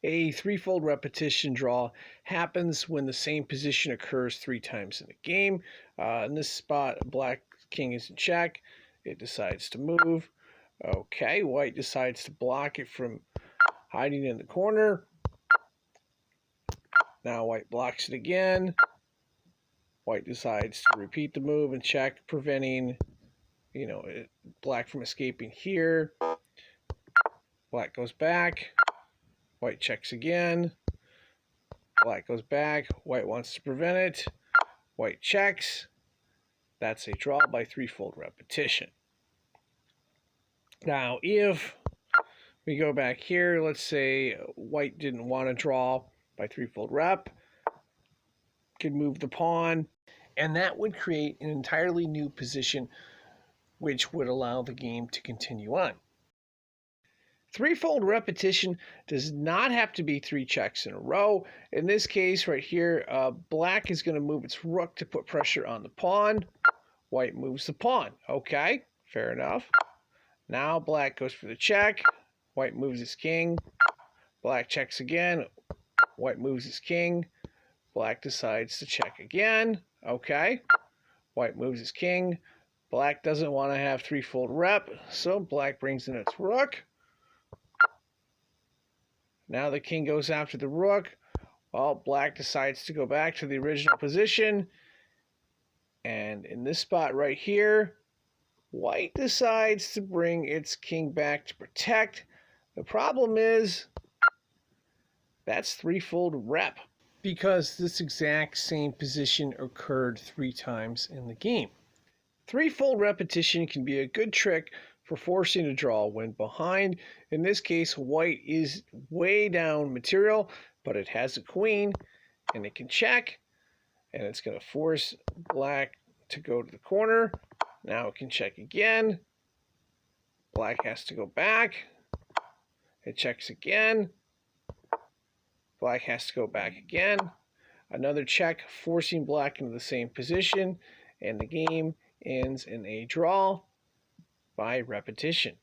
A threefold repetition draw happens when the same position occurs 3 times in the game. In this spot, black king is in check. It decides to move. Okay, white decides to block it from hiding in the corner. Now white blocks it again. White decides to repeat the move and check, preventing, black from escaping here. Black goes back. White checks again. Black goes back. White wants to prevent it. White checks. That's a draw by threefold repetition. Now, if we go back here, let's say white didn't want to draw by threefold rep, could move the pawn, and that would create an entirely new position, which would allow the game to continue on. Threefold repetition does not have to be 3 checks in a row. In this case right here, black is going to move its rook to put pressure on the pawn. White moves the pawn. Okay, fair enough. Now black goes for the check. White moves his king. Black checks again. White moves his king. Black decides to check again. Okay. White moves his king. Black doesn't want to have threefold rep, so black brings in its rook. Now the king goes after the rook. Well, black decides to go back to the original position. And in this spot right here, white decides to bring its king back to protect. The problem is that's threefold rep, because this exact same position occurred 3 times in the game. Threefold repetition can be a good trick for forcing a draw when behind. In this case, white is way down material, but it has a queen, and it can check, and it's going to force black to go to the corner. Now it can check again. Black has to go back. It checks again. Black has to go back again. Another check, forcing black into the same position, and the game ends in a draw by repetition.